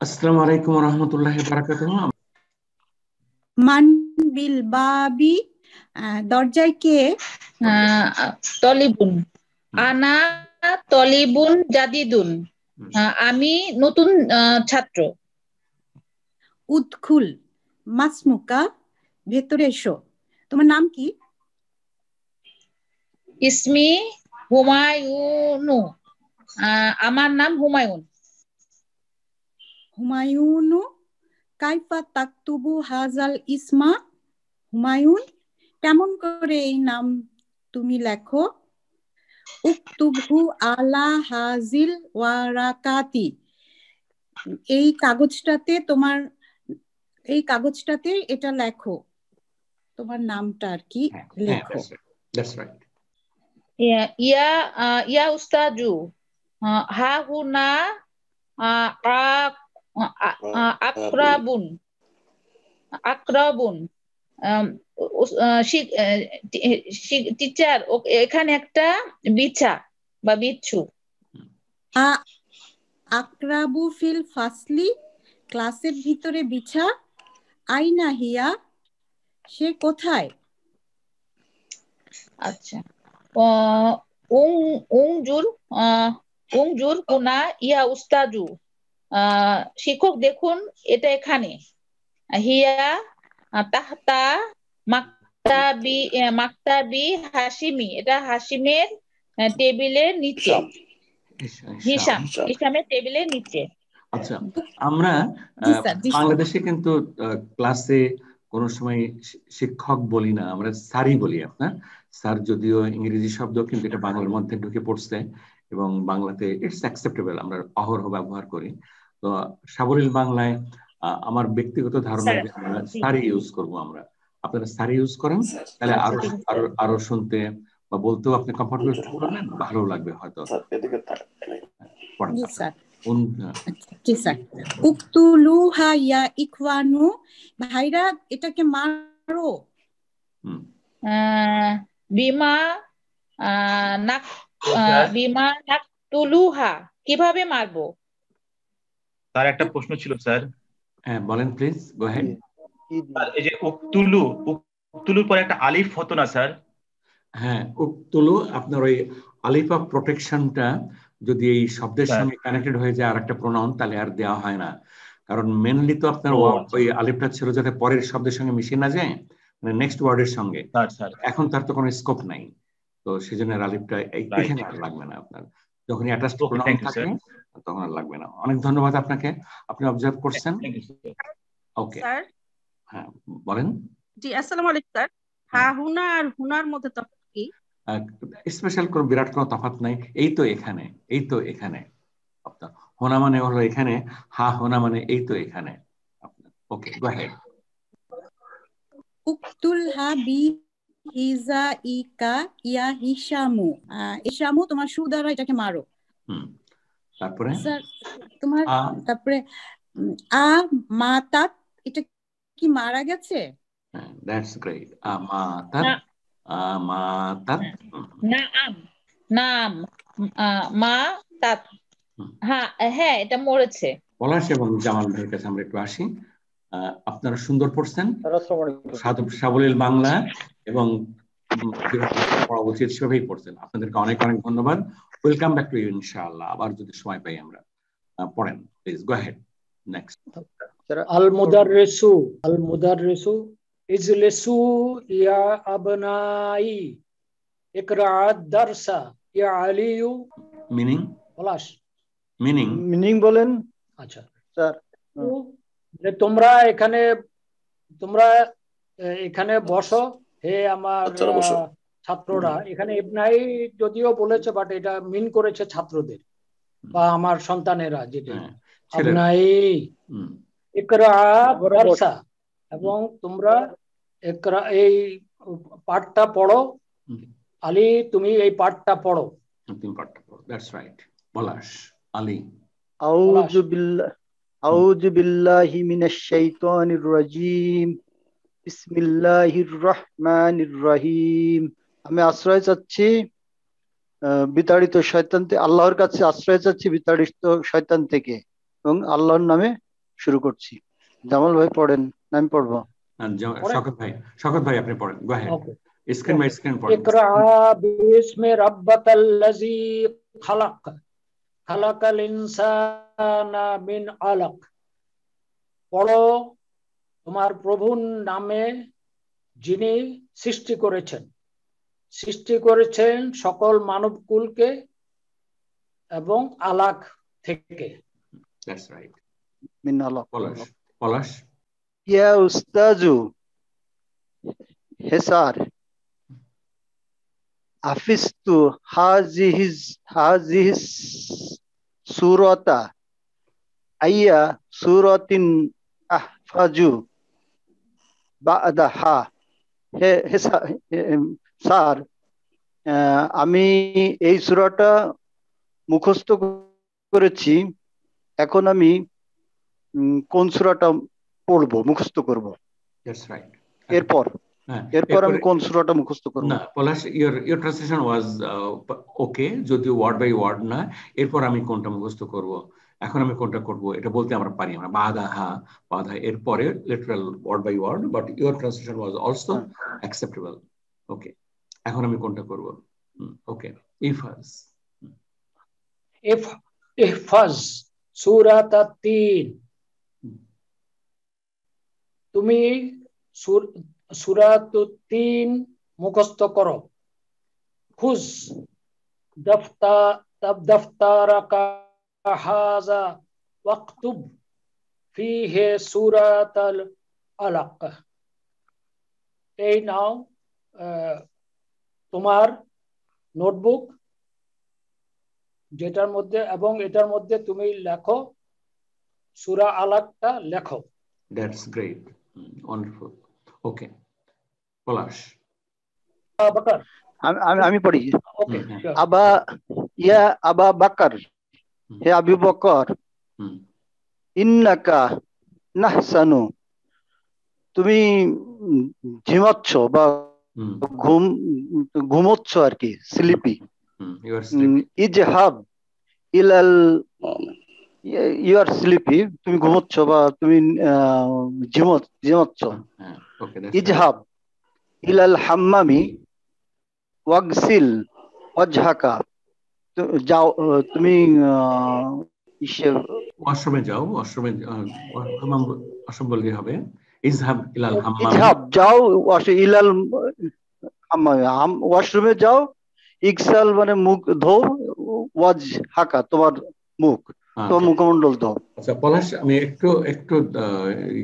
আসসালামু আলাইকুম ওয়া রাহমাতুল্লাহি ওয়া বারাকাতুহু। মান বিল বাবি, দরজায় কে? তলিবুন। আনা তলিবুন জাদিদুন। আমি নতুন ছাত্র। উদখুল মাসমুকা, ভেতরে এসো। তোমার নাম কি? ইসমি হুমায়ুনু। আমার নাম হুমায়ুন। হুমায়ুনু কাইফা তাকতুবু হাজাল ইসমা। হুমায়ুন, কেমন করে এই নাম তুমি লেখো? উকতুবহু আলা হাজিল ওয়ারাকাতি, এই কাগজটাতে এটা লেখো, তোমার নামটা আর কি লেখো। That's right. Yeah উস্তাজু Ha হুনা আকরাবুন আকরাবুন। Teacher, এখানে একটা বিছা বা বিচ্ছু। আকরাবু ফিল ফাসলি, ক্লাসের ভিতরে বিছা। আইনা হিয়া, সে কোথায়? আচ্ছা, উংজুর উংজুর হুনা ইয়া উস্তাজু। শিক্ষক দেখুন, এটা এখানে। হিয়া তাহতা মাকতাবি হাসিমি, এটা হাসিমের টেবিলের নিচে। হিসামের টেবিলের নিচে। আচ্ছা, আমরা বাংলাদেশে কিন্তু ক্লাসে কোনো সময় শিক্ষক বলি না, আমরা স্যারই বলি। আপনার স্যার যদিও ইংরেজি শব্দ, কিন্তু এটা বাংলার মধ্যে ঢুকে পড়ছে এবং বাংলাতে ইটস অ্যাকসেপ্টেবল, আমরা অহরহ ব্যবহার করি। তো সাবলীল বাংলায় আমার ব্যক্তিগত ধারণা যে আমরা স্যারই ইউজ করবো। আমরা আপনারা স্যারই ইউজ করেন, তাহলে আরো শুনতে বা বলতেও আপনি কমফোর্টেবল ফিল করবেন, ভালো লাগবে হয়তো। উকতুলুহা ইয়া ইখওয়ানু, ভাইরা এটাকে মারো। বিমা নাকতুলুহা, কিভাবে মারবো? তার একটা প্রশ্ন ছিল স্যার। হ্যাঁ বলেন প্লিজ, গো হেড। এই যে উকতুলুর পরে একটা আলিফ হতো না স্যার? হ্যাঁ, উকতুলু, আপনার ওই আলিফ অফ প্রোটেকশনটা যদি এই শব্দের সঙ্গে কানেক্টেড হয়ে যায় আর একটা প্রোনাউন, তাহলে আর দেওয়া হয় না। কারণ মেনলি তো আপনার ওই আলিফটা ছিল যাতে পরের শব্দের সঙ্গে মিশে না যায়, মানে নেক্সট ওয়ার্ডের সঙ্গে। এখন তার তো কোনো স্কোপ নাই, তো সেজন্য আলিফটা এখানে আর লাগবে না। আপনার যখন অ্যাটাচড প্রোনাউন থাকে তখন আর লাগবে না। অনেক ধন্যবাদ আপনাকে, আপনি অবজার্ভ করছেন। Okay sir. হ্যাঁ বলেন। জি, আসসালামু আলাইকুম স্যার। হা হুনা আর হুনার মধ্যে তফাৎ কি? স্পেশাল কোন বিরাট কোনো তফাৎ নাই, এই তো এখানে, এই তো এখানে। আপনার হোনা মানে হলো এখানে, হা হোনা মানে এই তো এখানে। ওকে, গো হেড। উকতুল হা বি হিজা ইকা ইয়া হিশামু, হিশামু তোমার শু দ্বারা এটাকে মারো। তারপরে স্যার তোমার তারপরে মাতাত, এটা কি মারা গেছে? That's great. আমাতাত, আমাতাত। নাম নাম মাতাত, হ্যাঁ এটা মরেছে। পলাশ এবং জামাল ভাইয়ের কাছে আমরা একটু আসি। আপনারা সুন্দর পড়ছেন, সাবলীল বাংলা এবং পড়া উচিত সেভাবেই পড়ছেন। আপনাদেরকে অনেক অনেক ধন্যবাদ। ওয়েলকাম ব্যাক টু ইউ ইনশাআল্লাহ। আবার যদি সময় পাই আমরা পড়েন, প্লিজ গো হেড। নেক্সট। আল মুদাররিসু ইজলিসু ইয়া আবনাই ইকরাআদ দারসা ইয়া আলিয়ু। মিনিং পলাশ, মিনিং বলেন। আচ্ছা স্যার, তোমরা এখানে বসো, হে আমার ছাত্ররা। এখানে ইবনাই যদিও বলেছে, বাট এটা মিন করেছে ছাত্রদের বা আমার সন্তানেরা, যেটা আবনাই ইকরা দারসা, এবং তোমরা এই পাঠটা পড়ো। আলী, তুমি এই পাঠটা পড়ো। That's right. পলাশ, আলী। আউযু বিল্লাহি মিনাশ শাইতানির রাজীম। বিসমিল্লাহির রহমানির রহিম। আমি আশ্রয় চাচ্ছি বিতাড়িত শয়তান থেকে, আল্লাহর কাছে আশ্রয় চাচ্ছি বিতাড়িত শয়তান থেকে, এবং আল্লাহর নামে শুরু করছি। জামাল ভাই পড়েন, আমি পড়বো। শকত ভাই আপনি পড়েন। Go ahead. Screen by screen পড়েন। ইকরা বিসমি রাব্বাকাল্লাযী খালাক, খালাকাল ইনসানা মিন আলাক। পড়ো তোমার প্রভুর নামে যিনি সৃষ্টি করেছেন সকল মানবকুলকে এবং আলাক থেকে। That's right. মিন আলাক। পলাশ। ইয়া উস্তাজু, হে স্যার, হাফিজতু হাজিহিস সূরাতা আইয়া সূরাতিন আহফাজু বা'দাহা। হে স্যার, আমি এই সূরাটা মুখস্থ করেছি, এখন আমি কোন সূরাটা পড়বো, মুখস্থ করব? That's right. এরপর আমি কোন সূরাটা মুখস্থ করব? না পলাশ, your translation was okay, যদিও ওয়ার্ড বাই ওয়ার্ড না। এরপর আমি কোনটা মুখস্থ করব, এখন আমি কোনটা করব, এটা বলতে আমরা পারি। আমরা বাধা এরপরে literal word by word, but your translation was also acceptable. Okay, এখন আমি কোনটা করব? ওকে, ইহফাজ সূরাত ৩। তুমি সূরাত ৩ মুখস্থ করো। খুজ দাফতারাকা হাযা ওয়াকতুব ফীহি সূরাতাল আলাক। এই নাও তোমার নোটবুক, যেটার মধ্যে এবং এটার মধ্যে তুমি লেখো সূরা আলাকটা লেখো। That's great, wonderful. Okay Palash. আমি পড়ি। ওকে। আবা বাকর, হে আবু বকর, ইন্নাকা নাহসানু, তুমি ঝিমাচ্ছ বা ঘুমোচ্ছ আর কি, স্লিপি। ইজহাব ইলাল, ইউ আর স্লিপি, তুমি ঘুমোচ্ছ বা তুমি ঝিমাচ্ছ। ইজহাব ইলাল হাম্মামি ওয়াগসিল ওয়াজহাকা, যাও তুমি ওয়াশরুমে যাও। ওয়াশরুম বলতে হবে ইজহাব ইলাল হাম্মাম। ইজহাব যাও ইলাল হাম্মাম, ওয়াশরুমে যাও। ইগসাল মানে মুখ ধোও, ওয়াজহাকা তোমার মুখ, তোমার মুখমণ্ডল ধোও। আচ্ছা পলাশ, আমি একটু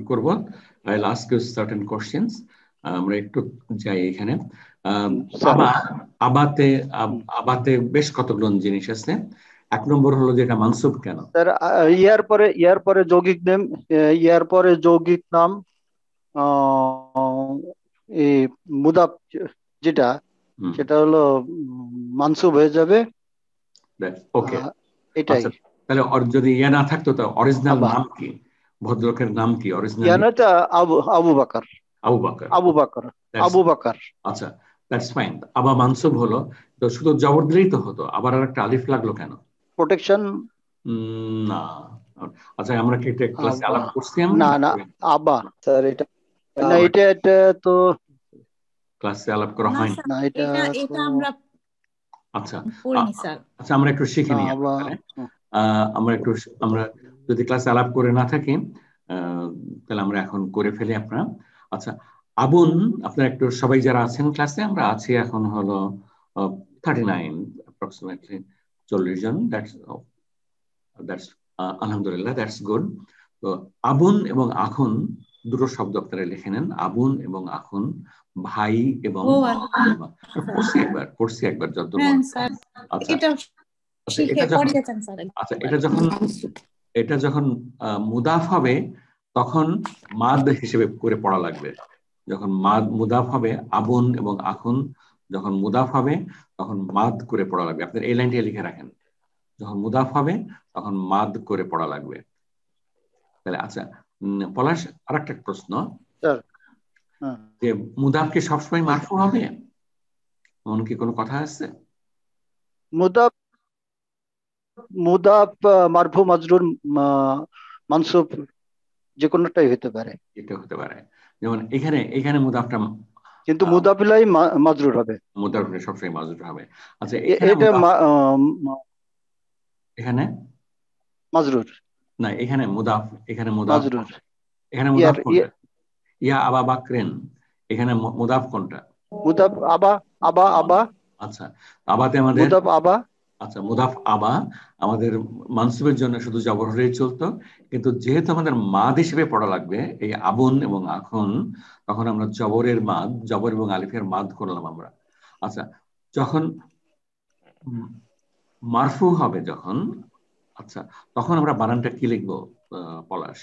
করব। I will ask you certain questions. আমরা একটু যাই এখানে। আবাতে বেশ কতগুলো জিনিস আছে। এক নম্বর হলো যে এটা মানসুব কেন? স্যার, ইয়ার পরে যৌগিক নাম, মুদাফ যেটা, সেটা হলো মানসুব হয়ে যাবে। ওকে, এটাই। তাহলে যদি ইয়া না থাকতো তো অরিজিনাল নাম কি? ভদ্রলোকের নাম কি অরিজিনাল? আবু বাকর। আচ্ছা, দ্যাটস ফাইন। আবা মানসুব হলো, তো শুধু জবর দিলেই তো হতো, আবার একটা আলিফ লাগলো কেন? প্রোটেকশন না। আচ্ছা, আমরা কি এটা ক্লাসে আলাপ করছি? না আবা স্যার, এটা তো ক্লাসে আলাপ করা হয় না। এটা আমরা আচ্ছা আচ্ছা, আমরা একটু শিখে নিই। আমরা যদি ক্লাসে আলাপ করে না থাকি তাহলে আমরা এখন করে ফেলি আপনারা। আচ্ছা, আবুন, আপনারা একটু সবাই যারা আছেন ক্লাসে, আমরা আছি এখন হলো 39 অ্যাপ্রক্সিমেটলি 40 জন। দ্যাটস আলহামদুলিল্লাহ, দ্যাটস গুড। তো আবুন এবং আখুন দুটো শব্দ আপনারা লিখে নেন। আবুন এবং আখুন, ভাই এবং পড়ছি একবার যত। আচ্ছা, এটা যখন মুদাফ হবে তখন মাদ হিসেবে করে পড়া লাগবে। যখন মুদাফ হবে, আবুন এবং আখুন যখন মুদাফ হবে তখন মাদ করে পড়া লাগবে। আপনার এই লাইনটা লিখে রাখেন, যখন মুদাফ হবে তখন মাদ করে পড়া লাগবে। তাহলে আচ্ছা পলাশ, আরেকটা প্রশ্ন, যে মুদাফ কি সবসময় মারফু হবে? এমন কি কোনো কথা আছে? মুদাফ মারফু মাজরুর মানসুব যে কোনোটাই হতে পারে, এটা হতে পারে। যেমন এখানে মুদাফটা, কিন্তু মুদাফিলাই মাজরুর হবে, মুদাফটা সবসময় মাজরুর হবে। আচ্ছা এটা এখানে মাজরুর না, এখানে মুদাফ, এখানে মুদাফ, মাজরুর, এখানে মুদাফ কোনটা? ইয়া আবা বাকরেন, এখানে মুদাফ কোনটা? মুদাফ আবা, আবা আবা। আচ্ছা, আবাতে আমাদের মুদাফ আবা। আচ্ছা, মুদাফ আবা আমাদের মানসুবের জন্য শুধু জবর হলেই চলতো, কিন্তু যেহেতু আমাদের মাদ হিসেবে পড়া লাগবে এই আবুন এবং আখন, তখন আমরা জবরের মাদ, জবর এবং আলিফের মাদ করলাম আমরা। আচ্ছা, যখন মারফু হবে যখন, আচ্ছা তখন আমরা বানানটা কি লিখবো পলাশ?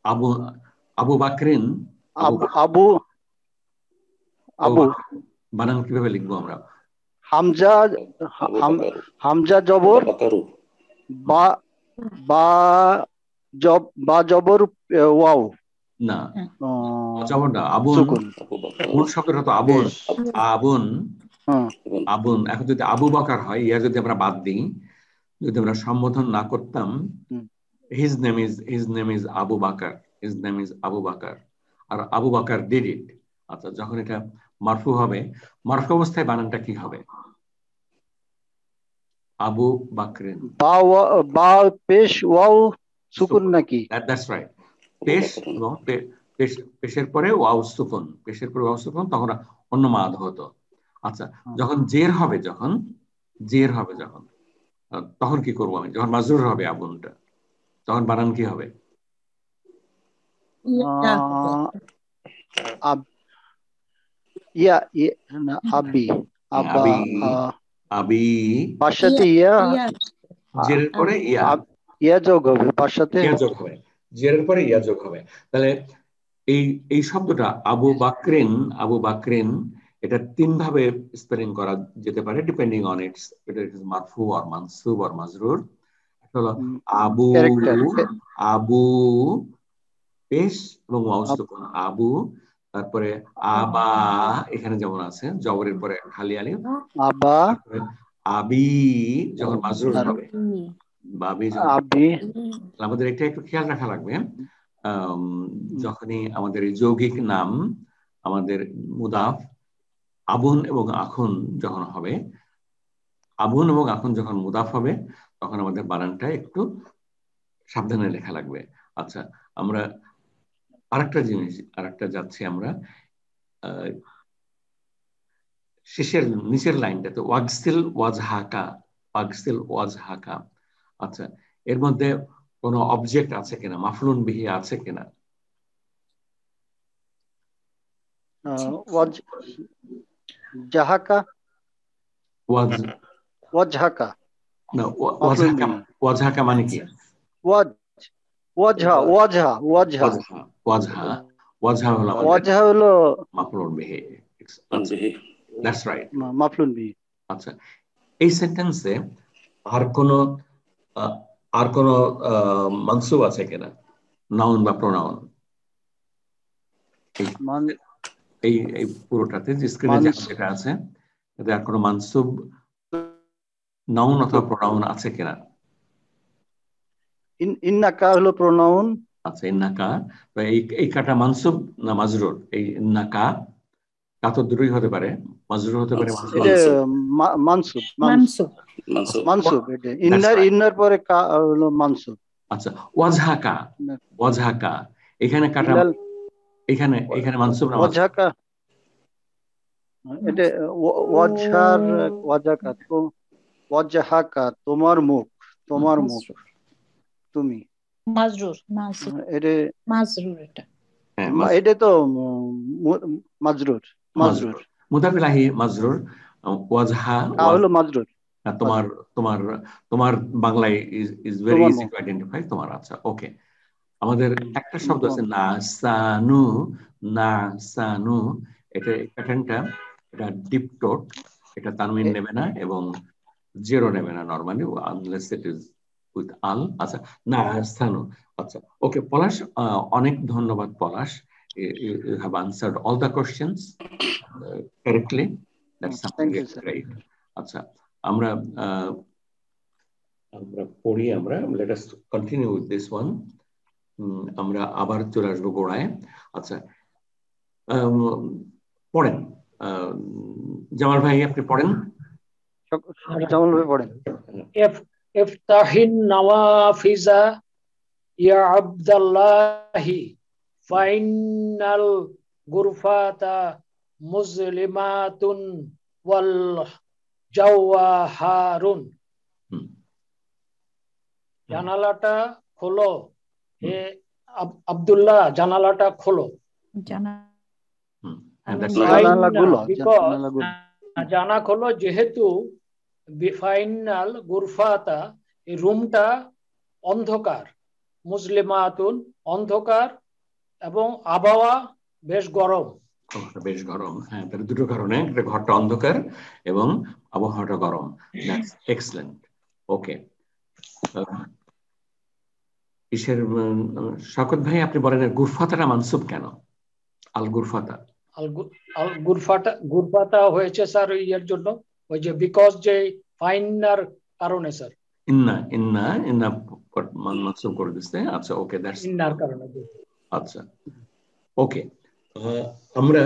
আবু আবু বাকরিন, আবু আবু বানান কিভাবে লিখবো আমরা? হামজা, হামজা জবর বা, বা জবর ওয়াও না, জবর না, আবুন, কোন শব্দটা তো আবুন, আবুন, আবুন। এখন যদি আবু বকর হয়, ইয়া যদি আমরা বাদ দিই, যদি আমরা সম্বোধন না করতাম, his name is Abu Bakr, his name is Abu Bakr, R Abu Bakr did it। আচ্ছা, যখন এটা মারফু হবে, মারফু অবস্থায় বানানটা কি হবে? আবু বাকরিন, বা পেশ ওয়াও সুকুন নাকি? দ্যাটস রাইট, পেশ এবং পেশের পরে ওয়াও সুকুন, পেশের পরে ওয়াও সুকুন, তখন অন্য মাদ হতো। আচ্ছা, যখন জের হবে, যখন জের হবে, যখন তখন কি করবো আমি? যখন মাজরুর হবে আবুনটা, তখন বানান কি হবে? ইয়া না, আবি, আবা, আবি, পাশাতে ইয়া, জেরের পরে ইয়া, ইয়া যোগ হবে, পাশাতে ইয়া যোগ হবে, জেরের পরে ইয়া যোগ হবে। তাহলে এই শব্দটা আবু বাকরিন, আবু বাকরিন, এটা তিন ভাবে স্পেলিং করা যেতে পারে ডিপেন্ডিং অন ইটস মারফু অর মানসুব অর মাজরুর। হলো আবু, আবু পেশ এবং ওয়াও সুকুন আবু, তারপরে আবা, এখানে যেমন আছে জবরের পরে খালি আলিফ, আবা, আবি যখন মাজরুর হবে, বাবি আবি। আমাদের এটা একটু খেয়াল রাখা লাগবে, যখনই আমাদের যৌগিক নাম, আমাদের মুদাফ আবুন এবং আখুন যখন হবে, আবুন এবং আখুন যখন মুদাফ হবে, তখন আমাদের বানানটা একটু সাবধানে লেখা লাগবে। আচ্ছা, আমরা আরেকটা জিনিস, আরেকটা যাচ্ছি আমরা শেষের নিচের লাইনটাতে, ওয়াগসিল ওয়াজহাকা, ওয়াগসিল ওয়াজহাকা। আচ্ছা, এর মধ্যে কোনো অবজেক্ট আছে কিনা, মাফলুন বিহি আছে কিনা? জাহাকা, ওয়াজহাকা না, ওয়াজহাকা, ওয়াজহাকা মানে কি? ওয়াজহা, ওয়াজহা, ওয়াজহা, ওয়াজহা, ওয়াজহা হলো ওয়াজহা হলো মাফলুন বিহি। দ্যাটস রাইট, মাফলুন বিহি। আচ্ছা, এই সেন্টেন্সে আর কোন মানসুব আছে কিনা, নাউন বা প্রোনাউন? এই পুরোটাতে যে স্ক্রিনে যেটা আছে, এতে আর কোনো মানসুব নাউন অথবা প্রোনাউন আছে কিনা? ইন্নাকা হলো প্রোনাউন। আচ্ছা, ইন্নাকা, এই কাটা মানসুব না মাজরুর? এই ইন্নাকা কা তো দুটোই হতে পারে, মাজরুর হতে পারে, মানসুব, মানসুব, মানসুব। এটা ইন্নার পরে কা হলো মানসুব। আচ্ছা, ওয়াজহাকা, ওয়াজহাকা, এখানে কাটা, এখানে মানসুব না ওয়াজহাকা, এটা ওয়াজহার, ওয়াজহাকা তো, ওয়াজহাকা তোমার মুখ, তোমার মুখ, তুমি মাজরুর, এটা মাজরুর, এটা তো মাজরুর, মাজরুর, মুদাফ ইলাহি মাজরুর, ওয়াজহা হলো মাজরুর। তোমার তোমার তোমার বাংলায় is very easy to identify তোমার। আচ্ছা, ওকে, আমাদের একটা শব্দ আছে নাসানু, নাসানু, এটা প্যাটার্নটা, এটা ডিপ টোট, এটা তানউইন নেবে না এবং জিরো নেবে না normally, unless it is with আল। আচ্ছা, নাসানু। আচ্ছা, ওকে পলাশ, অনেক ধন্যবাদ পলাশ, you have answered all the questions correctly. That's something great. আচ্ছা, আমরা আমরা পড়ি আমরা let us continue with this one. আমরা আবার চলে আসবো গোড়ায়। আচ্ছা পড়েন জামাল ভাই, আপনি পড়েন। জামাল ভাই পড়েন। ইফতাহিন নওয়াফিজা ইয়া আব্দুল্লাহি ফাইনাল গুরফাতা মুজলিমাতুন ওয়াল জাওয়াহারুন। জানালাটা খোলো হে আব্দুল্লাহ, জানালাটা খোলো। জানা খোলো যেহেতু বিফাইনাল গুরফাতা, এই রুমটা অন্ধকার, মুসলিমাতুন অন্ধকার, এবং আবহাওয়া বেশ গরম। বেশ গরম, হ্যাঁ, তার দুটো কারণে, একটা ঘরটা অন্ধকার এবং আবহাওয়াটা গরম। That's excellent. ওকে, কিসের শওকত ভাই আপনি বলেন গুরফাতাটা মানসুব কেন? আল গুরফাতা, আল গুরফাতা হয়েছে স্যার এর জন্য, ওই যে বিকজ যে ফাইনার কারণে স্যার, ইন্না ইন্না ইন্না মানসুব করে দিতে। আচ্ছা ওকে, দ্যাটস ইন্নার কারণে। আচ্ছা ওকে, আমরা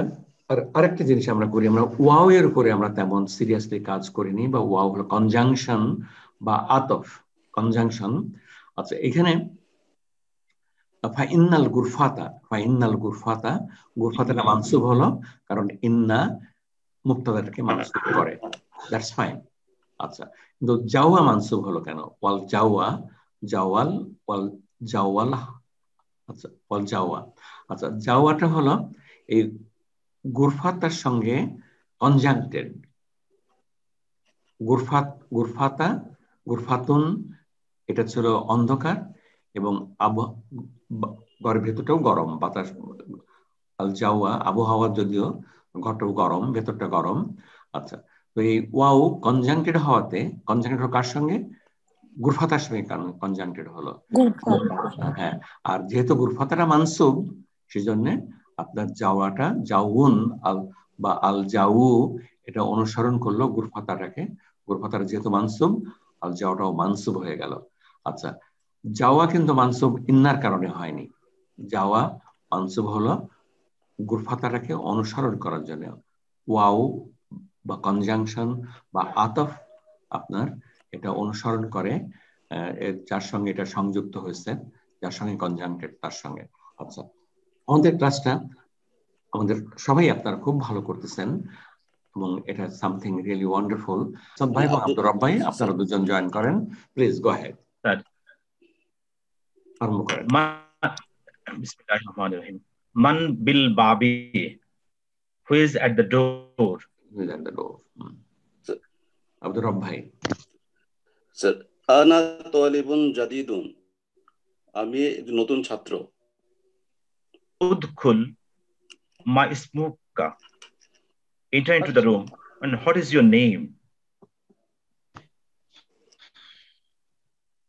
আরেকটা জিনিস আমরা করি, আমরা ওয়াও এর উপরে আমরা তেমন সিরিয়াসলি কাজ করিনি, বা ওয়াও হলো কনজাংশন বা আতফ, কনজাংশন। আচ্ছা এখানে ফাইনাল গুরফাতা, ফাইনাল গুরফাতা, গুরফাতাটা মানসুব হলো কারণ ইন্না মুক্তাদাটাকে মানসুব করে, দ্যাটস ফাইন। আচ্ছা, কিন্তু জাওয়া মানসুব হলো কেন? ওয়াল জাওয়া, জাওয়াল, ওয়াল জাওয়াল, আচ্ছা ওয়াল জাওয়া। আচ্ছা জাওয়াটা হলো এই গুরফাতার সঙ্গে কনজাংক্টেড। গুরফাতা, গুরফাতুন এটা ছিল অন্ধকার এবং ঘরের ভেতরটাও গরম, বাতাস। আল জাওয়া আবহাওয়া, যদিও ঘরটাও গরম, ভেতরটা গরম। আচ্ছা, তো এই ওয়াও কনজাংক্টেড হওয়াতে, কনজাংক্টেড হওয়ার কার সঙ্গে? গুরফাতার সঙ্গে কনজাংক্টেড হলো, হ্যাঁ। আর যেহেতু গুরফাতাটা মানসুব, সেজন্য আপনার যাওয়াটা জাউন আল বা আল জাউ এটা অনুসরণ করলো গুরফাতাটাকে। গুরফাতাটা যেহেতু মানসুব, আল যাওয়াটাও মানসুব হয়ে গেল। আচ্ছা, যাওয়া কিন্তু মানসুব ইন্নার কারণে হয়নি, যাওয়া মানসুব হলো গুরফাতাটাকে অনুসরণ করার জন্য। ওয়াও বা কনজাংশন বা আতফ আপনার এটা অনুসরণ করে যার সঙ্গে এটা সংযুক্ত হয়েছে, যার সঙ্গে কনজাংক্টেড তার সঙ্গে। আচ্ছা, আমাদের ক্লাসটা আমাদের সবাই আপনারা খুব ভালো করতেছেন এবং এটা সামথিং রিয়েলি ওয়ান্ডারফুল। সব ভাই এবং আব্দুর রব ভাই আপনারা দুজন জয়েন করেন, প্লিজ গো হেড, আরম্ভ করেন। বিসমিল্লাহির রহমানির রহিম। মান বিল বাবি, who is at the door? Who is at the door? Abdur Rob ভাই। স্যার আনা তালিবুন জাদিদুন, আমি নতুন ছাত্র। উদখুল মা ইসমুকা, enter into the room, and what is your name?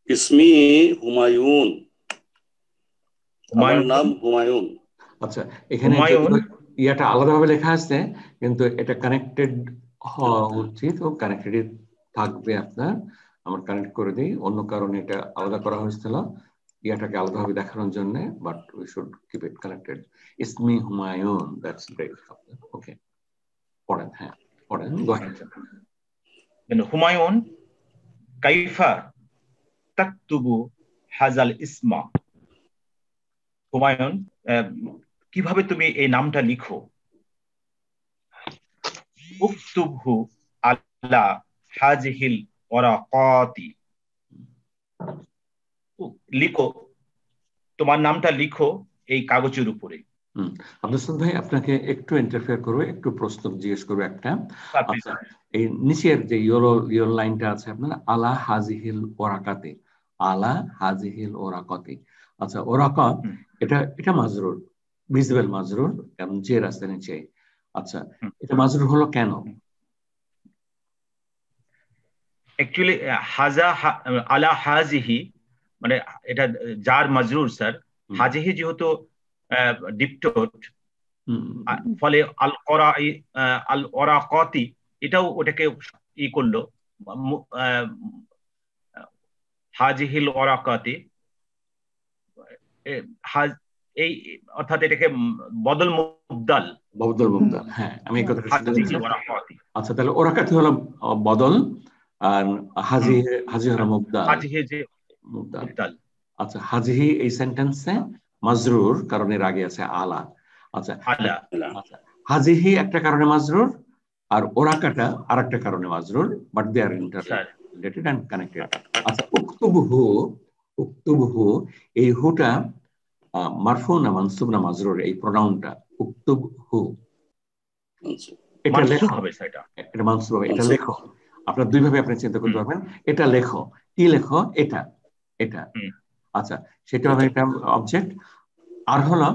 ইসমি Humayun, আমার নাম হুমায়ুন। আচ্ছা, এখানে ইয়াটা আলাদাভাবে লেখা আছে, কিন্তু এটা কানেক্টেড হওয়া উচিত ও কানেক্টেড থাকবে আপনার। আমরা কানেক্ট করে দিই, অন্য কারণে এটা আলাদা করা হয়েছিল ইয়াটাকে আলাদাভাবে দেখানোর জন্য, but we should keep it connected. ইসমি হুমায়ুন, দ্যাটস গ্রেট। ওকে, পড়েন, হ্যাঁ পড়েন, গো অ্যাহেড। হুমায়ুন কাইফা তাকতুবু হাজাল ইসমা, হুমায়ুন কিভাবে তুমি এই নামটা লিখো? উকতুবহু আলা হাজিহিল ওয়ারাকাতি, লিখো, তোমার নামটা লিখো এই কাগজের উপরে। আব্দুল সাদ ভাই আপনাকে একটু ইন্টারফেয়ার করবো, একটু প্রশ্ন জিজ্ঞেস করবো একটা। আচ্ছা, এই নিচের যে ইয়েলো লাইনটা আছে আপনার, আলা হাজিহিল ওয়ারাকাতি, আলা হাজিহিল ওরাকাতি। আচ্ছা, ওরাকা এটা মাজরুর, ভিজিবল মাজরুর, কারণ যে রাস্তা নিচে। আচ্ছা, এটা মাজরুর হলো কেন? অ্যাকচুয়ালি হাজা আলা হাজিহি মানে এটা যার মাজরুর স্যার। হাজিহি যেহেতু ডিপটোট, ফলে আল ওরাকাতি এটাও ওটাকে ই করলো, হাজিহিল ওয়ারাকাতি, এই অর্থাৎ এটাকে বদল মুবদাল, হ্যাঁ আমি এই কথাটা শুনতে চাচ্ছি। আচ্ছা তাহলে ওরাকাতি হলো বদল আর হাজি হলো মুবদাল। মুবদাল। আচ্ছা হাজিহি এই সেন্টেন্সে মাজরুর কারণ এর আগে আছে আলা। আচ্ছা হাজিহি একটা কারণে মাজরুর আর ওরাকাটা আরেকটা কারণে মাজরুর, but they are interrelated and connected. আচ্ছা উক্তুবহু এই হুটা মারফু না মানসুব না মাজরুর? এই প্রোনাউনটা উক্তুবহু এটা লেখো হবে, এটা মানসুব হবে, এটা লেখো। আপনার দুই ভাবে আপনি চিন্তা করতে পারবেন, এটা লেখো, কি লেখো? এটা এটা। আচ্ছা সেটা হবে একটা অবজেক্ট। আর হলো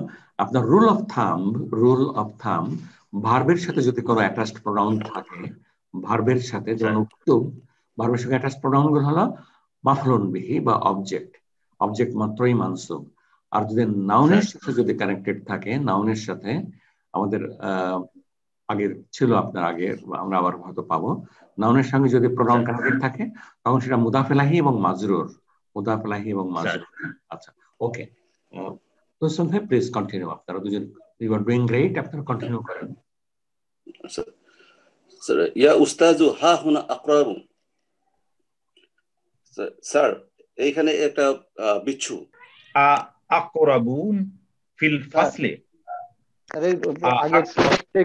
আপনার রুল অফ থাম্ব ভার্বের সাথে যদি কোনো অ্যাটাচড প্রোনাউন থাকে, ভার্বের সাথে যেমন উক্তুব, ভার্বের সাথে অ্যাটাচড প্রোনাউন গুলো হলো মাফলুন বিহি বা অবজেক্ট মাত্রই মানসুব। আর যদি নাউনের সাথে যদি কানেক্টেড থাকে, নাউনের সাথে আমাদের আগের ছিল আপনার আগে, আমরা আবার হয়তো পাবো, নাউনের সঙ্গে যদি প্রোনাউন কানেক্টেড থাকে তখন সেটা মুদাফ ইলাইহি এবং মাজরুর, মুদাফ ইলাইহি এবং মাজরুর। আচ্ছা ওকে, তো ভাই প্লিজ কন্টিনিউ। আপনারা দুজন ইউ আর ডুইং গ্রেট, আপনারা কন্টিনিউ করেন। স্যার ইয়া উস্তাজু হা হুনা আকরাবু, স্যার এইখানে একটা বিচ্ছু আকরাবুন ফিল ফাসলে। আরে আগে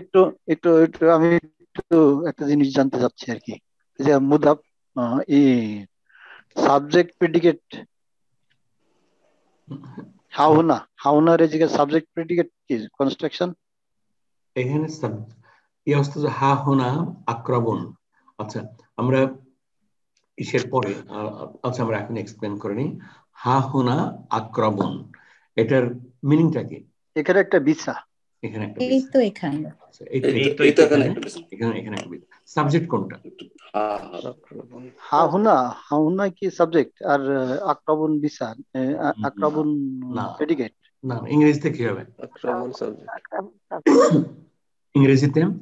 একটু একটু একটু আমি একটু একটা জিনিস জানতে চাচ্ছি আর কি, যে মুদাফ এই সাবজেক্ট প্রেডিকেট হাউনার এই জায়গায় সাবজেক্ট প্রেডিকেট কি কনস্ট্রাকশন? এখানে ইয়া উস্তাজ হা হুনা আকরাবুন। আচ্ছা আমরা ইসের পরে আচ্ছা আমরা এখন এক্সপ্লেন করে নিই। হা হুনা আকরাবুন এটার মিনিংটা কি? এখানে একটা বিছা, এখানে একটা এই তো এখানে সাবজেক্ট কোনটা? হাউনা কি সাবজেক্ট আর আকরাবুন বিছা, আকরাবুন প্রেডিকেট না। ইংরেজিতে কি হবে?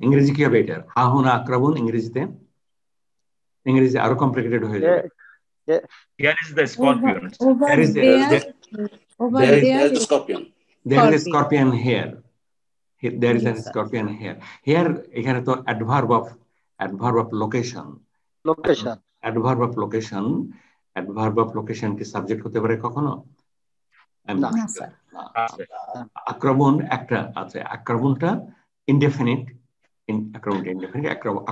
ইংরেজি কি হবে এটার? হা হুনা আকরাবুন ইংরেজি আরো কমপ্লিকেটেড হয়ে যাবে। Here is the scorpion. There is a scorpion. There is a scorpion here. There is a scorpion here. Here এখানে তো adverb of location. Adverb of location কি সাবজেক্ট হতে পারে কখনো? না স্যার। আক্রমণ একটা আছে, আক্রমণটা ইনডেফিনিট,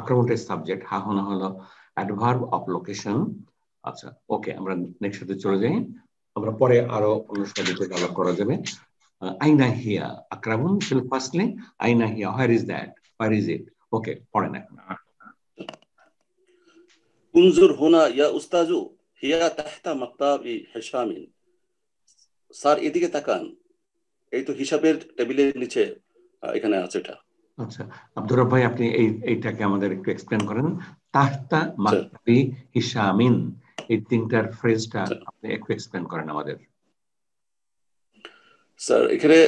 আক্রমণটা সাবজেক্ট, হা হুনা হলো adverb of location। আচ্ছা ওকে, আমরা নেক্সট সাথে চলে যাই, আমরা পরে আরো অন্য সময় ডেভেলপ করা যাবে। আইনা হিয়া আকরাবুন ফিল ফাসলে, আইনা হিয়া where is that, where is it? Okay পড়েন এখন। উনজুর হুনা ইয়া উস্তাজু হিয়া তাহতা মাকতাবি হিশামিন, স্যার এদিকে তাকান, এই তো হিসাবের টেবিলের নিচে এখানে আছে এটা। আচ্ছা আব্দুর রব ভাই আপনি এইটাকে আমাদের একটু এক্সপ্লেন করেন। তাহতা মাকতাবি হিশামিন এই তিনটার ফ্রেজটা আপনি একটু এক্সপ্লেন করেন আমাদের। স্যার এখানে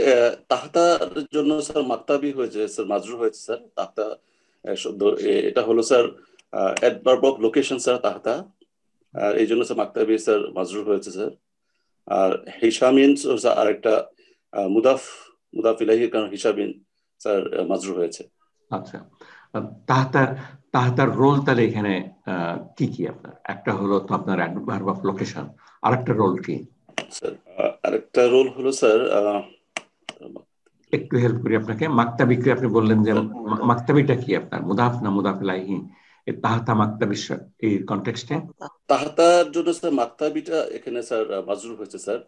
তাহতার জন্য স্যার মাকতাবি হয়েছে, স্যার মাজরুর হয়েছে স্যার। তাহতা শব্দ এটা হলো sir adverb of location sir তাহতা, আর এই জন্য স্যার মাকতাবি স্যার মাজরুর হয়েছে স্যার। আর হিশামিন স্যার আরেকটা মুদাফ ইলাইহির কারণ হিসাবিন স্যার মাজরুর হয়েছে। আচ্ছা তাহতার রোল তাহলে এখানে কি কি আপনার? একটা হলো তো আপনার অ্যাডভার্ব অফ লোকেশন, আরেকটা রোল কি স্যার? আরেকটা রোল হলো স্যার, একটু হেল্প করি আপনাকে। মাকতাবিকে আপনি বললেন যে মাকতাবিটা কি আপনার? মুদাফ না মুদাফ ইলাইহি? এই তাহতা মাকতাবি এই কনটেক্সটে তাহতার জন্য স্যার মাকতাবিটা এখানে স্যার মাজরুর হয়েছে স্যার।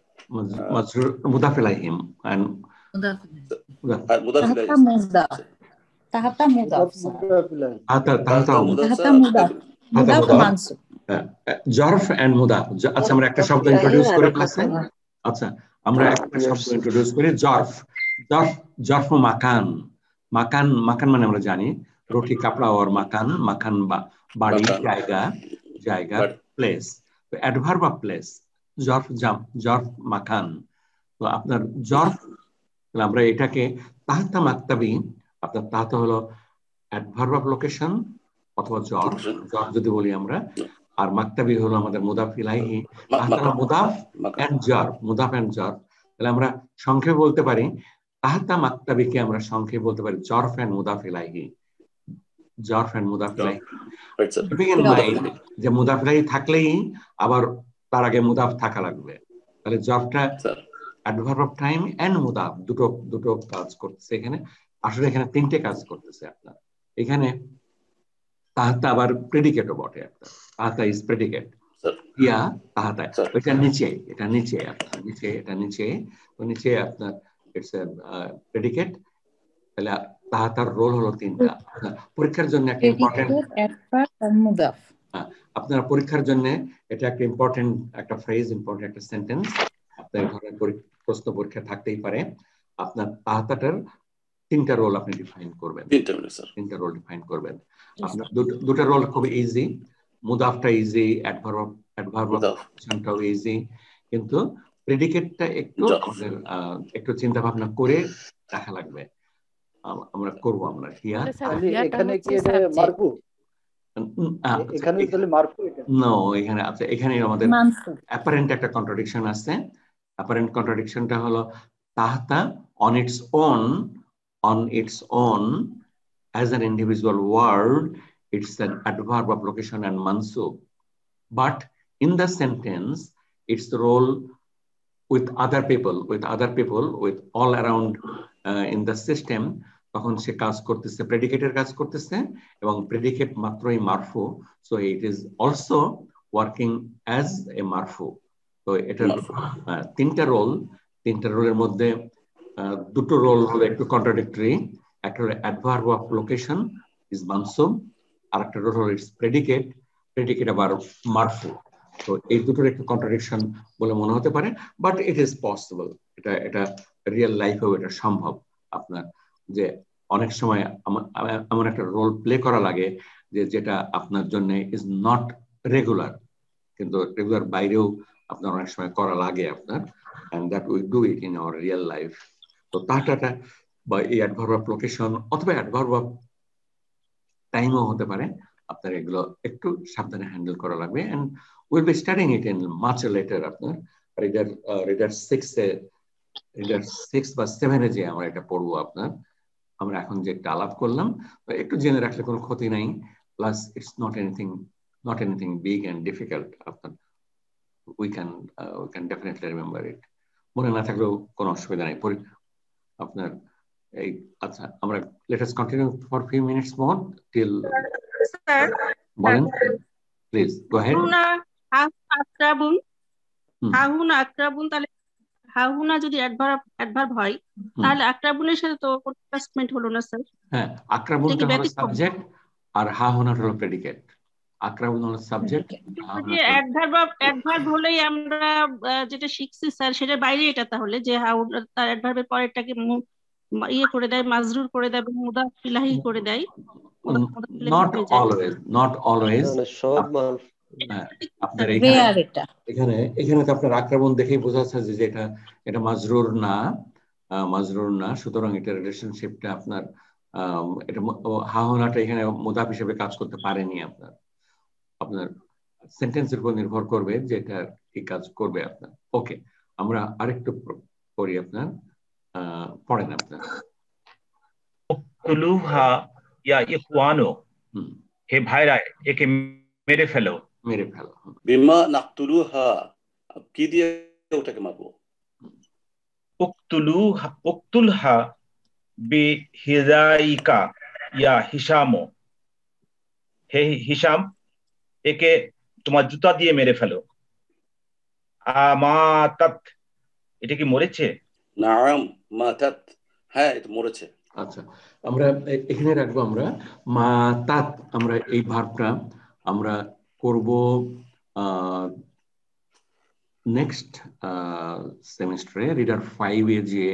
মাজরুর মুদাফ ইলাইহি এন্ড মুদাফ ইলাইহি তাহতা মুদাফ জরফ এন্ড মুদাফ। আচ্ছা আমরা একটা শব্দ ইন্ট্রোডিউস করে ক্লাসে, আচ্ছা আমরা একটা শব্দ ইন্ট্রোডিউস করি, জরফ মাকান। মাকান মানে আমরা জানি রুটি কাপড়া, আর মাকান বাড়ি, জায়গা প্লেস। তো অ্যাডভার্ব অফ প্লেস জরফ মাকান। তো আপনার জরফ আমরা এটাকে তাহতা মাকতাবি, আপনার তাহতা হলো অ্যাডভার্ব অফ লোকেশন অথবা জরফ যদি বলি আমরা। আর মাক্তাবি হলো আমাদের মুদাফ ইলাইহি, তাহতা মুদাফ এন্ড জার, মুদাফ এন্ড জার। তাহলে আমরা সংক্ষেপে বলতে পারি তাহতা মাক্তাবিকে আমরা সংক্ষেপে বলতে পারি জরফ এন্ড মুদাফ ইলাইহি, জরফ এন্ড মুদাফ ইলাইহি। যে মুদাফ ইলাইহি থাকলেই আবার তার আগে মুদাফ থাকা লাগবে, তাহলে জরফটা অ্যাডভার্ব অফ টাইম এন্ড মুদাফ দুটো কাজ করতেছে এখানে। আসলে এখানে তিনটে কাজ করতেছে আপনার। এখানে তাহাতা আবার প্রেডিকেটও বটে একটা, তাহাতা ইজ প্রেডিকেট, ইয়া তাহাতা এটা নিচে, এটা নিচে আপনার নিচে, এটা নিচে, তো নিচে আপনার ইটস এ প্রেডিকেট। তাহলে তাহাতার রোল হলো তিনটা। পরীক্ষার জন্য একটা ইম্পর্টেন্ট, আপনার পরীক্ষার জন্য এটা একটা ইম্পর্টেন্ট একটা ফ্রেজ, ইম্পর্টেন্ট একটা সেন্টেন্স। আপনার ধরনের প্রশ্ন পরীক্ষা থাকতেই পারে। আপনার তাহাতাটার তিনটা রোল আপনি ডিফাইন করবেন, তিনটা রোল ডিফাইন করবেন। আপনার দুটো রোল খুব ইজি, মুদাফটা ইজি, অ্যাডভার্বটাও ইজি, কিন্তু প্রেডিকেটটা একটু চিন্তা ভাবনা করে দেখা লাগবে। আমরা করব আমরা হিয়া, এখানে কি এটা মারফু, এখানে তাহলে মারফু এটা নো, এখানে আছে, এখানে আমাদের অ্যাপারেন্ট একটা কন্ট্রাডিকশন আছে। অ্যাপারেন্ট কন্ট্রাডিকশনটা হলো তাহতা on its own as an individual word, it's an adverb of location and mansub, but in the sentence its role with other people with all around in the system, তখন সে কাজ করতেছে, প্রেডিকেটের কাজ করতেছে, এবং predicate মাত্রই মারফু, so it is also working as a মারফু। তো এটা তিনটা রোলের মধ্যে দুটো রোল হলো একটু কন্ট্রাডিক্টরি। একটা হলো অ্যাডভার্ব অফ লোকেশন ইজ মানসুব, আর একটা রোল হলো ইটস প্রেডিকেট আবার মারফু। তো এই দুটোর একটু কন্ট্রাডিকশন বলে মনে হতে পারে, বাট ইট ইজ পসিবল, এটা রিয়েল লাইফেও এটা সম্ভব আপনার। যে অনেক সময় এমন একটা রোল প্লে করা লাগে যেটা আপনার জন্য ইজ নট রেগুলার, কিন্তু রেগুলার বাইরেও আপনার অনেক সময় করা লাগে আপনার, and that we do it in our real life. তো তাহতাটা বা এই অ্যাডভার্ব অফ লোকেশন অথবা অ্যাডভার্ব অফ টাইমও হতে পারে, আপনার এগুলো একটু সাবধানে হ্যান্ডেল করা লাগবে। and we'll be studying it in much later আপনার রিডার 6 বা 7 এ যে আমরা এটা পড়বো আপনার। আমরা এখন যে একটা আলাপ করলাম একটু জেনে রাখলে কোনো ক্ষতি নাই, plus it's not anything big and difficult আপনার। we can definitely remember it, মনে না থাকলেও কোনো অসুবিধা নাই আপনার। এই আচ্ছা, আমরা let us continue for few minutes more till বলেন প্লিজ গো হেড। আক্রাবুন, তাহলে হাহুনা যদি অ্যাডভার্ব হয় তাহলে আক্রাবুনের সাথে তো কোনো অ্যাটাচমেন্ট হলো না স্যার। হ্যাঁ, আক্রাবুনটা হলো সাবজেক্ট আর হাহুনা হলো প্রেডিকেট। আক্রাবুন হলো সাবজেক্ট, অ্যাডভার্ব হলেই আমরা যেটা শিখছি স্যার সেটার বাইরে এটা, তাহলে যে তার অ্যাডভার্বের পরেরটাকে ইয়ে করে দেয়, মাজরুর করে দেয়, মুদাফ ইলাইহি করে দেয়। not always সব আপনার এখানে তো আপনার আক্রাবুন দেখেই বোঝা যাচ্ছে যে এটা মাজরুর না, সুতরাং এটা রিলেশনশিপটা আপনার এটা হাহুনাটা এখানে মুদাফ হিসেবে কাজ করতে পারেনি। আপনার সেন্টেন্সের উপর নির্ভর করবে যে এটা কি কাজ করবে আপনার। ওকে, আমরা আরেকটু পড়ি আপনার, পড়েন আপনার। উকতুলুহা ইয়া ইখওয়ানু, হে ভাইরা একে মেরে ফেলো। বিমা নাকতুলুহা, কি দিয়ে ওটাকে মারবো? উকতুলহা বিহিজাইকা ইয়া হিশামু, হে হিশাম একে তোমার জুতা দিয়ে মেরে ফেলো। আমাতাত, এটা কি মরেছে? নাম মাতাত, হ্যাঁ এটা মরেছে। আচ্ছা, আমরা এখানে রাখবো আমরা মাতাত। আমরা এই ভার্বটা আমরা করব নেক্সট সেমিস্টারে রিডার 5 এ যে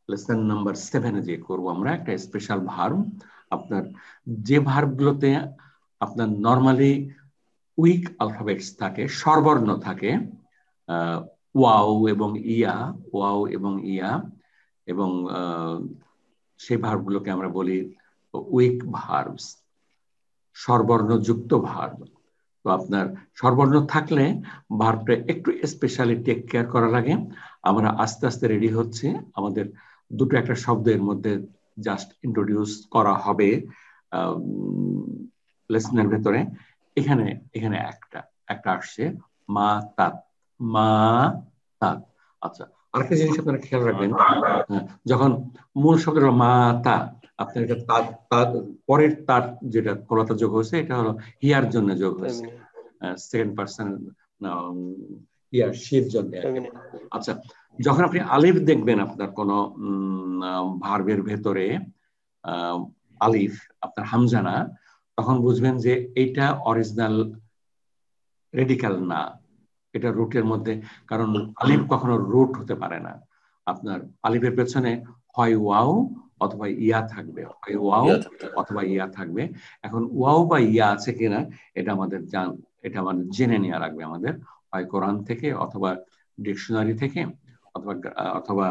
লেসন নাম্বার 7 এ যে করব আমরা একটা স্পেশাল ভার্ব। আপনার যে ভার্বগুলোতে আপনার নরমালি উইক অ্যালফাবেটস থাকে, স্বরবর্ণ থাকে, ওয়াও এবং ইয়া, এবং সেই ভার্বগুলোকে আমরা বলি উইক ভার্বস, স্বরবর্ণ যুক্ত ভার্ব। তো আপনার স্বরবর্ণ থাকলে ভার্বটা একটু স্পেশালি টেক কেয়ার করা লাগে। আমরা আস্তে আস্তে রেডি হচ্ছে, আমাদের দুটো একটা শব্দের মধ্যে জাস্ট ইন্ট্রোডিউস করা হবে লেসনের ভেতরে। এখানে এখানে একটা আসছে মা তাত, মা তাত। আচ্ছা, আরেকটা জিনিস আপনারা খেয়াল রাখবেন, যখন মূল শব্দ হলো মা তা, আপনার এটা তাত পরের তার যেটা কলতা যোগ হয়েছে এটা হলো হিয়ার জন্য যোগ হয়েছে, সেকেন্ড পারসন হিয়ার শির জন্য। আচ্ছা, যখন আপনি আলিফ দেখবেন আপনার কোন ভার্বের ভেতরে আলিফ আপনার হামজা না, তখন বুঝবেন যে এইটা অরিজিনাল রেডিক্যাল না, এটা রুটের মধ্যে। কারণ আলিফ কখনো রুট হতে পারে না। আপনার আলিফের পেছনে হয় ওয়াও অথবা ইয়া থাকবে, হয় ওয়াও অথবা ইয়া থাকবে। এখন ওয়াও বা ইয়া আছে কিনা এটা আমাদের জেনে নেওয়া লাগবে আমাদের, হয় কোরআন থেকে অথবা ডিকশনারি থেকে অথবা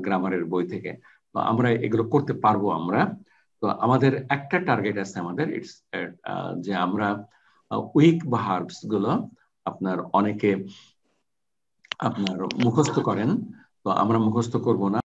গ্রামারের বই থেকে। তো আমরা এগুলো করতে পারবো আমরা। তো আমাদের একটা টার্গেট আছে আমাদের, যে আমরা উইক ভার্বস গুলো আপনার অনেকে আপনার মুখস্থ করেন, তো আমরা মুখস্থ করব না।